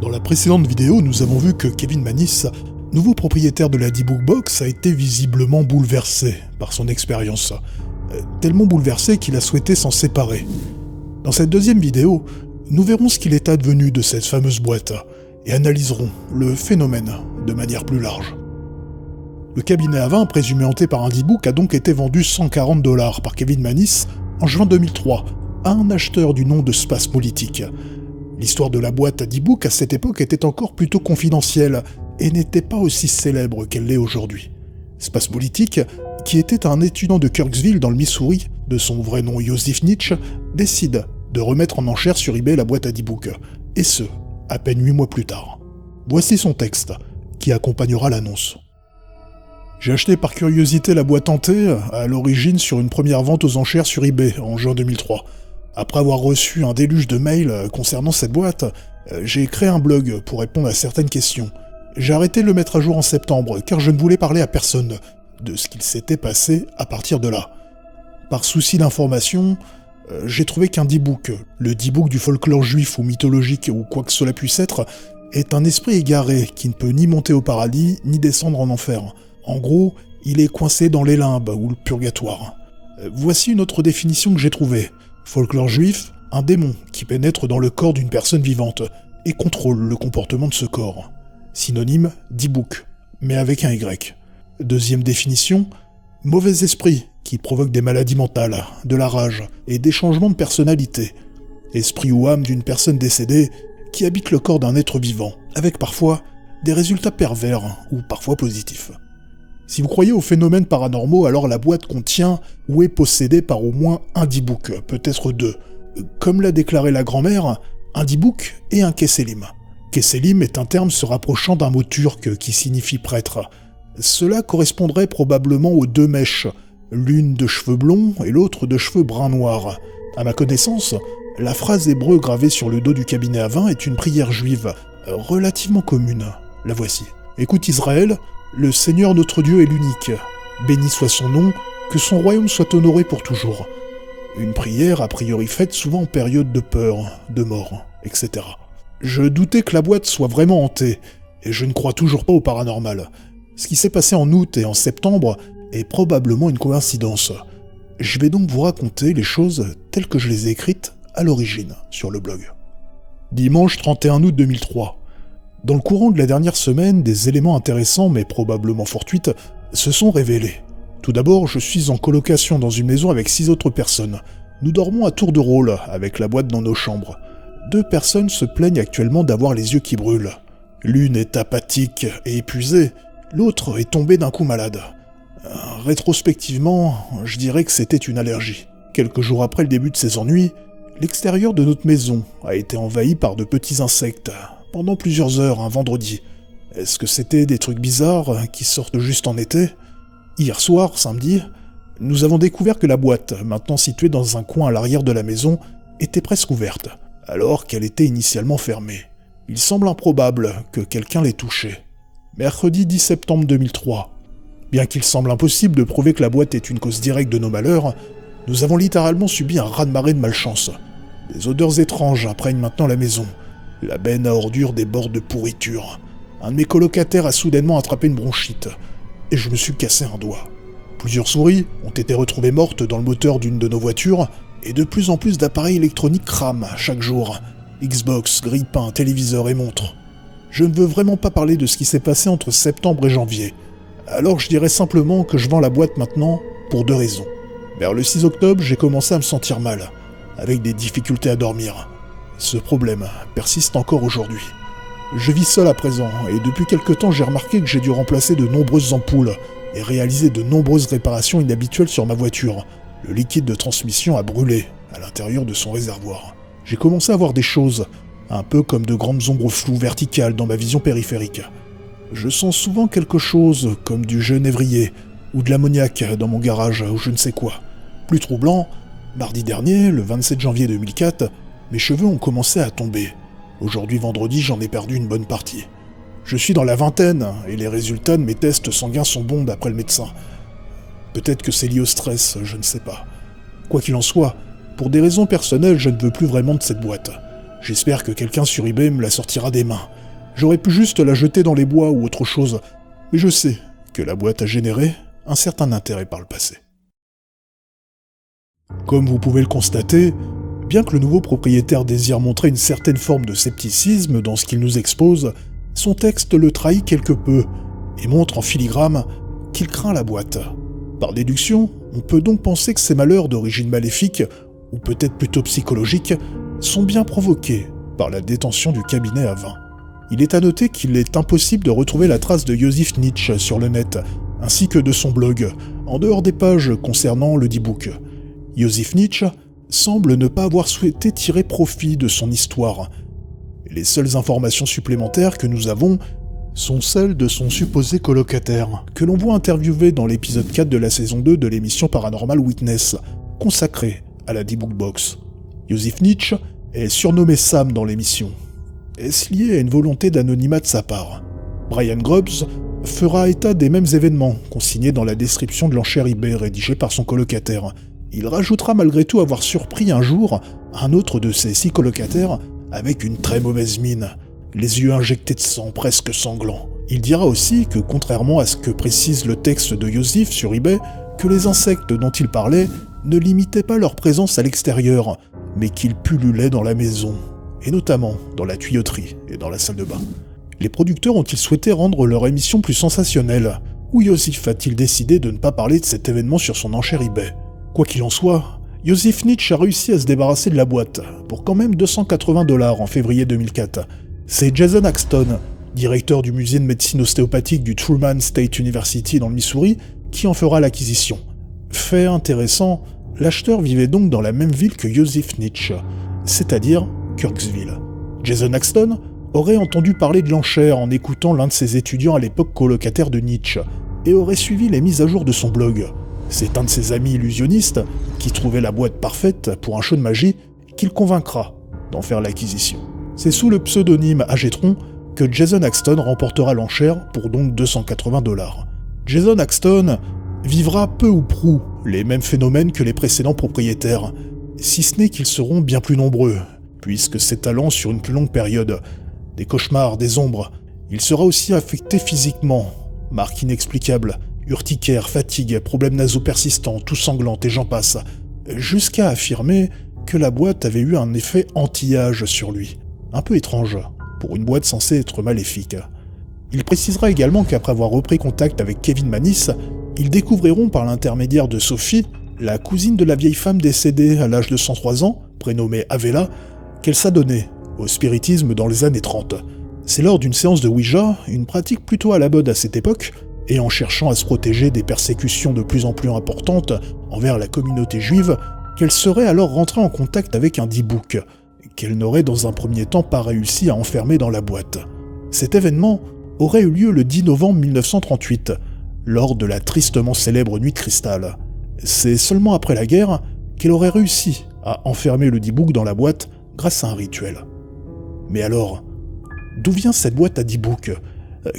Dans la précédente vidéo, nous avons vu que Kevin Mannis, nouveau propriétaire de la D-Book Box, a été visiblement bouleversé par son expérience. Tellement bouleversé qu'il a souhaité s'en séparer. Dans cette deuxième vidéo, nous verrons ce qu'il est advenu de cette fameuse boîte et analyserons le phénomène de manière plus large. Le cabinet à vin, présumé hanté par un D-Book, a donc été vendu $140 par Kevin Mannis en juin 2003 à un acheteur du nom de Spasmolitic. L'histoire de la boîte à D-Book à cette époque était encore plutôt confidentielle et n'était pas aussi célèbre qu'elle l'est aujourd'hui. Spasmolitic, qui était un étudiant de Kirksville dans le Missouri, de son vrai nom Joseph Nietzsche, décide de remettre en enchère sur eBay la boîte à D-Book, et ce, à peine 8 mois plus tard. Voici son texte, qui accompagnera l'annonce. J'ai acheté par curiosité la boîte hantée, à l'origine sur une première vente aux enchères sur eBay en juin 2003. Après avoir reçu un déluge de mails concernant cette boîte, j'ai créé un blog pour répondre à certaines questions. J'ai arrêté de le mettre à jour en septembre, car je ne voulais parler à personne de ce qu'il s'était passé à partir de là. Par souci d'information, j'ai trouvé qu'un D-Book, le D-Book du folklore juif ou mythologique ou quoi que cela puisse être, est un esprit égaré qui ne peut ni monter au paradis, ni descendre en enfer. En gros, il est coincé dans les limbes ou le purgatoire. Voici une autre définition que j'ai trouvée. Folklore juif, un démon qui pénètre dans le corps d'une personne vivante et contrôle le comportement de ce corps. Synonyme, D-Book, mais avec un Y. Deuxième définition, mauvais esprit qui provoque des maladies mentales, de la rage et des changements de personnalité. Esprit ou âme d'une personne décédée qui habite le corps d'un être vivant, avec parfois des résultats pervers ou parfois positifs. Si vous croyez aux phénomènes paranormaux, alors la boîte contient ou est possédée par au moins un D-Book, peut-être deux. Comme l'a déclaré la grand-mère, un D-Book et un Kesselim. Kesselim est un terme se rapprochant d'un mot turc qui signifie prêtre. Cela correspondrait probablement aux deux mèches, l'une de cheveux blonds et l'autre de cheveux brun-noirs. À ma connaissance, la phrase hébreu gravée sur le dos du cabinet à vin est une prière juive, relativement commune. La voici. Écoute Israël, le Seigneur notre Dieu est l'unique. Béni soit son nom, que son royaume soit honoré pour toujours. Une prière a priori faite souvent en période de peur, de mort, etc. Je doutais que la boîte soit vraiment hantée, et je ne crois toujours pas au paranormal. Ce qui s'est passé en août et en septembre est probablement une coïncidence. Je vais donc vous raconter les choses telles que je les ai écrites à l'origine sur le blog. Dimanche 31 août 2003. Dans le courant de la dernière semaine, des éléments intéressants mais probablement fortuites se sont révélés. Tout d'abord, je suis en colocation dans une maison avec 6 autres personnes. Nous dormons à tour de rôle avec la boîte dans nos chambres. 2 personnes se plaignent actuellement d'avoir les yeux qui brûlent. L'une est apathique et épuisée, l'autre est tombée d'un coup malade. Rétrospectivement, je dirais que c'était une allergie. Quelques jours après le début de ces ennuis, l'extérieur de notre maison a été envahi par de petits insectes, pendant plusieurs heures un vendredi. Est-ce que c'était des trucs bizarres qui sortent juste en été ? Hier soir, samedi, nous avons découvert que la boîte, maintenant située dans un coin à l'arrière de la maison, était presque ouverte, alors qu'elle était initialement fermée. Il semble improbable que quelqu'un l'ait touchée. Mercredi 10 septembre 2003. Bien qu'il semble impossible de prouver que la boîte est une cause directe de nos malheurs, nous avons littéralement subi un raz-de-marée de malchance. Des odeurs étranges imprègnent maintenant la maison. La benne à ordures déborde de pourriture. Un de mes colocataires a soudainement attrapé une bronchite, et je me suis cassé un doigt. Plusieurs souris ont été retrouvées mortes dans le moteur d'une de nos voitures, et de plus en plus d'appareils électroniques crament chaque jour. Xbox, grille-pain, téléviseur et montres. Je ne veux vraiment pas parler de ce qui s'est passé entre septembre et janvier. Alors je dirais simplement que je vends la boîte maintenant pour 2 raisons. Vers le 6 octobre, j'ai commencé à me sentir mal, avec des difficultés à dormir. Ce problème persiste encore aujourd'hui. Je vis seul à présent, et depuis quelque temps j'ai remarqué que j'ai dû remplacer de nombreuses ampoules et réaliser de nombreuses réparations inhabituelles sur ma voiture. Le liquide de transmission a brûlé à l'intérieur de son réservoir. J'ai commencé à voir des choses, un peu comme de grandes ombres floues verticales dans ma vision périphérique. Je sens souvent quelque chose comme du genévrier ou de l'ammoniac dans mon garage ou je ne sais quoi. Plus troublant, mardi dernier, le 27 janvier 2004, mes cheveux ont commencé à tomber. Aujourd'hui vendredi, j'en ai perdu une bonne partie. Je suis dans la vingtaine et les résultats de mes tests sanguins sont bons d'après le médecin. Peut-être que c'est lié au stress, je ne sais pas. Quoi qu'il en soit, pour des raisons personnelles, je ne veux plus vraiment de cette boîte. J'espère que quelqu'un sur eBay me la sortira des mains. J'aurais pu juste la jeter dans les bois ou autre chose, mais je sais que la boîte a généré un certain intérêt par le passé. Comme vous pouvez le constater, bien que le nouveau propriétaire désire montrer une certaine forme de scepticisme dans ce qu'il nous expose, son texte le trahit quelque peu et montre en filigrane qu'il craint la boîte. Par déduction, on peut donc penser que ces malheurs d'origine maléfique, ou peut-être plutôt psychologique, sont bien provoqués par la détention du cabinet à vin. Il est à noter qu'il est impossible de retrouver la trace de Joseph Nietzsche sur le net, ainsi que de son blog, en dehors des pages concernant le D-Book. Joseph Nietzsche semble ne pas avoir souhaité tirer profit de son histoire. Les seules informations supplémentaires que nous avons sont celles de son supposé colocataire, que l'on voit interviewé dans l'épisode 4 de la saison 2 de l'émission Paranormal Witness, consacrée à la D-Book Box. Joseph Nietzsche est surnommé Sam dans l'émission. Est-ce lié à une volonté d'anonymat de sa part ? Brian Grubbs fera état des mêmes événements, consignés dans la description de l'enchère eBay rédigée par son colocataire. Il rajoutera malgré tout avoir surpris un jour un autre de ses 6 colocataires avec une très mauvaise mine, les yeux injectés de sang presque sanglants. Il dira aussi que, contrairement à ce que précise le texte de Joseph sur eBay, que les insectes dont il parlait ne limitaient pas leur présence à l'extérieur, mais qu'ils pullulaient dans la maison, et notamment dans la tuyauterie et dans la salle de bain. Les producteurs ont-ils souhaité rendre leur émission plus sensationnelle, ou Joseph a-t-il décidé de ne pas parler de cet événement sur son enchère eBay ? Quoi qu'il en soit, Joseph Nietzsche a réussi à se débarrasser de la boîte, pour quand même $280 en février 2004. C'est Jason Axton, directeur du musée de médecine ostéopathique du Truman State University dans le Missouri, qui en fera l'acquisition. Fait intéressant, l'acheteur vivait donc dans la même ville que Joseph Nietzsche, c'est-à-dire Kirksville. Jason Axton aurait entendu parler de l'enchère en écoutant l'un de ses étudiants à l'époque colocataire de Nietzsche, et aurait suivi les mises à jour de son blog. C'est un de ses amis illusionnistes, qui trouvait la boîte parfaite pour un show de magie, qu'il convaincra d'en faire l'acquisition. C'est sous le pseudonyme Agetron que Jason Axton remportera l'enchère pour donc $280. Jason Axton vivra peu ou prou les mêmes phénomènes que les précédents propriétaires, si ce n'est qu'ils seront bien plus nombreux, puisque s'étalant sur une plus longue période, des cauchemars, des ombres, il sera aussi affecté physiquement, marque inexplicable, urticaire, fatigue, problèmes nasaux persistants, toux sanglante et j'en passe, jusqu'à affirmer que la boîte avait eu un effet anti-âge sur lui, un peu étrange, pour une boîte censée être maléfique. Il précisera également qu'après avoir repris contact avec Kevin Mannis, ils découvriront par l'intermédiaire de Sophie, la cousine de la vieille femme décédée à l'âge de 103 ans, prénommée Avella, qu'elle s'adonnait au spiritisme dans les années 30. C'est lors d'une séance de Ouija, une pratique plutôt à la mode à cette époque, et en cherchant à se protéger des persécutions de plus en plus importantes envers la communauté juive, qu'elle serait alors rentrée en contact avec un D-Book, qu'elle n'aurait dans un premier temps pas réussi à enfermer dans la boîte. Cet événement aurait eu lieu le 10 novembre 1938, lors de la tristement célèbre Nuit de Cristal. C'est seulement après la guerre qu'elle aurait réussi à enfermer le D-Book dans la boîte grâce à un rituel. Mais alors, d'où vient cette boîte à D-Book ?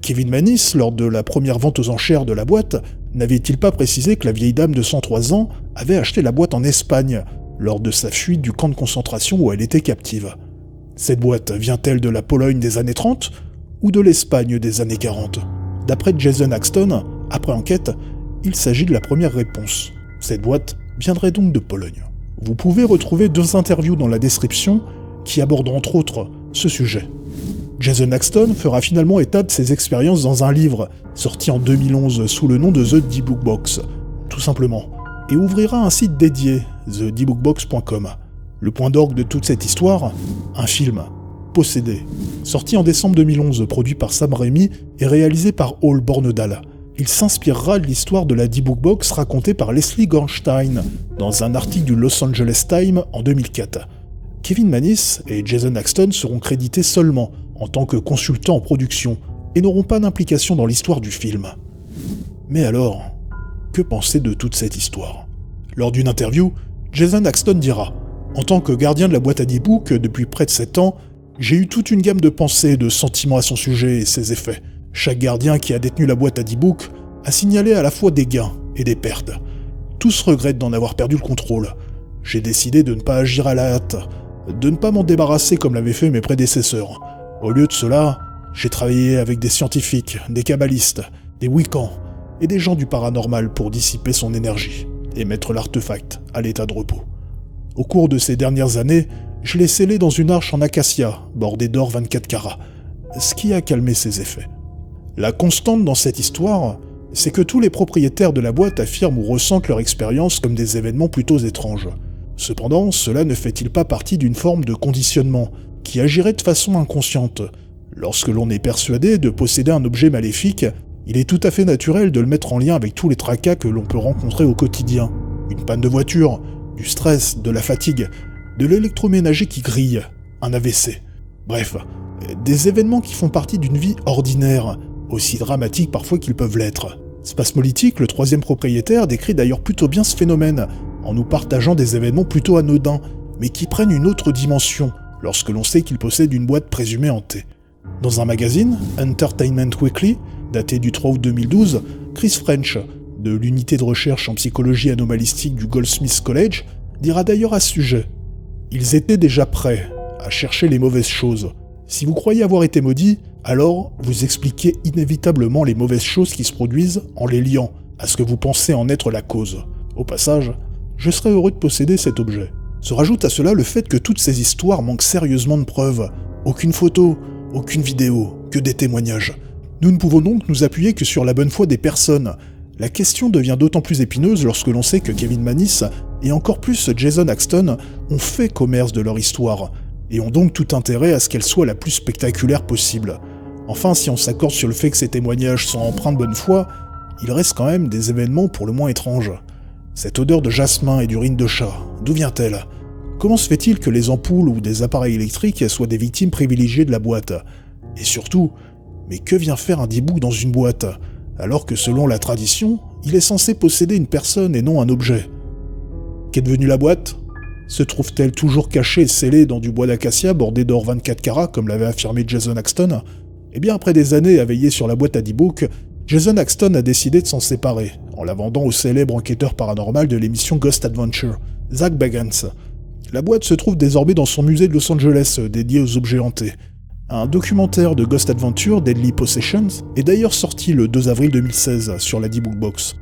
Kevin Mannis, lors de la première vente aux enchères de la boîte, n'avait-il pas précisé que la vieille dame de 103 ans avait acheté la boîte en Espagne, lors de sa fuite du camp de concentration où elle était captive ? Cette boîte vient-elle de la Pologne des années 30 ou de l'Espagne des années 40 ? D'après Jason Axton, après enquête, il s'agit de la première réponse. Cette boîte viendrait donc de Pologne. Vous pouvez retrouver 2 interviews dans la description qui abordent entre autres ce sujet. Jason Axton fera finalement état de ses expériences dans un livre, sorti en 2011 sous le nom de The D-Book Box, tout simplement, et ouvrira un site dédié, thedbookbox.com. Le point d'orgue de toute cette histoire, un film, Possédé, sorti en décembre 2011, produit par Sam Raimi et réalisé par Hall Bornedal. Il s'inspirera de l'histoire de la D-Book Box racontée par Leslie Gornstein dans un article du Los Angeles Times en 2004. Kevin Mannis et Jason Axton seront crédités seulement en tant que consultants en production et n'auront pas d'implication dans l'histoire du film. Mais alors, que penser de toute cette histoire ? Lors d'une interview, Jason Axton dira « En tant que gardien de la boîte à D-Book depuis près de 7 ans, j'ai eu toute une gamme de pensées et de sentiments à son sujet et ses effets. Chaque gardien qui a détenu la boîte à D-Book a signalé à la fois des gains et des pertes. Tous regrettent d'en avoir perdu le contrôle. J'ai décidé de ne pas agir à la hâte. de ne pas m'en débarrasser comme l'avaient fait mes prédécesseurs. Au lieu de cela, j'ai travaillé avec des scientifiques, des kabbalistes, des wiccans et des gens du paranormal pour dissiper son énergie et mettre l'artefact à l'état de repos. Au cours de ces dernières années, je l'ai scellé dans une arche en acacia, bordée d'or 24 carats, ce qui a calmé ses effets. La constante dans cette histoire, c'est que tous les propriétaires de la boîte affirment ou ressentent leur expérience comme des événements plutôt étranges. Cependant, cela ne fait-il pas partie d'une forme de conditionnement qui agirait de façon inconsciente? Lorsque l'on est persuadé de posséder un objet maléfique, il est tout à fait naturel de le mettre en lien avec tous les tracas que l'on peut rencontrer au quotidien. Une panne de voiture, du stress, de la fatigue, de l'électroménager qui grille, un AVC. Bref, des événements qui font partie d'une vie ordinaire, aussi dramatiques parfois qu'ils peuvent l'être. Spasmolytique, le troisième propriétaire, décrit d'ailleurs plutôt bien ce phénomène, en nous partageant des événements plutôt anodins, mais qui prennent une autre dimension, lorsque l'on sait qu'il possède une boîte présumée hantée. Dans un magazine, Entertainment Weekly, daté du 3 août 2012, Chris French, de l'unité de recherche en psychologie anomalistique du Goldsmiths College, dira d'ailleurs à ce sujet « Ils étaient déjà prêts à chercher les mauvaises choses. Si vous croyez avoir été maudit, alors vous expliquez inévitablement les mauvaises choses qui se produisent en les liant à ce que vous pensez en être la cause. Au passage, je serais heureux de posséder cet objet. » Se rajoute à cela le fait que toutes ces histoires manquent sérieusement de preuves. Aucune photo, aucune vidéo, que des témoignages. Nous ne pouvons donc nous appuyer que sur la bonne foi des personnes. La question devient d'autant plus épineuse lorsque l'on sait que Kevin Mannis, et encore plus Jason Axton, ont fait commerce de leur histoire, et ont donc tout intérêt à ce qu'elle soit la plus spectaculaire possible. Enfin, si on s'accorde sur le fait que ces témoignages sont empreints de bonne foi, il reste quand même des événements pour le moins étranges. Cette odeur de jasmin et d'urine de chat, d'où vient-elle? Comment se fait-il que les ampoules ou des appareils électriques soient des victimes privilégiées de la boîte? Et surtout, mais que vient faire un Dibouk dans une boîte, alors que selon la tradition, il est censé posséder une personne et non un objet? Qu'est devenue la boîte? Se trouve-t-elle toujours cachée et scellée dans du bois d'acacia bordé d'or 24 carats, comme l'avait affirmé Jason Axton? Eh bien, après des années à veiller sur la boîte à Dibouk, Jason Axton a décidé de s'en séparer, en la vendant au célèbre enquêteur paranormal de l'émission Ghost Adventure, Zak Bagans. La boîte se trouve désormais dans son musée de Los Angeles, dédié aux objets hantés. Un documentaire de Ghost Adventure, Deadly Possessions, est d'ailleurs sorti le 2 avril 2016 sur la Dibouk Box.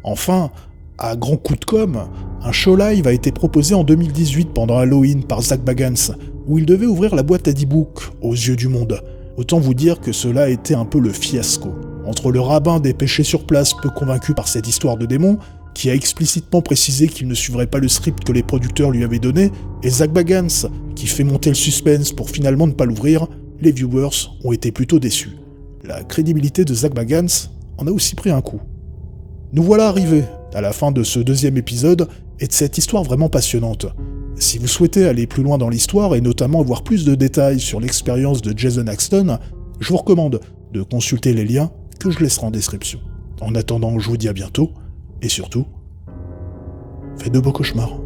Enfin, à grand coup de com', un show live a été proposé en 2018 pendant Halloween par Zak Bagans, où il devait ouvrir la boîte à Dibouk aux yeux du monde. Autant vous dire que cela a été un peu le fiasco. Entre le rabbin dépêché sur place peu convaincu par cette histoire de démon, qui a explicitement précisé qu'il ne suivrait pas le script que les producteurs lui avaient donné, et Zak Bagans, qui fait monter le suspense pour finalement ne pas l'ouvrir, les viewers ont été plutôt déçus. La crédibilité de Zak Bagans en a aussi pris un coup. Nous voilà arrivés à la fin de ce deuxième épisode et de cette histoire vraiment passionnante. Si vous souhaitez aller plus loin dans l'histoire et notamment avoir plus de détails sur l'expérience de Jason Axton, je vous recommande de consulter les liens que je laisserai en description. En attendant, je vous dis à bientôt, et surtout, faites de beaux cauchemars.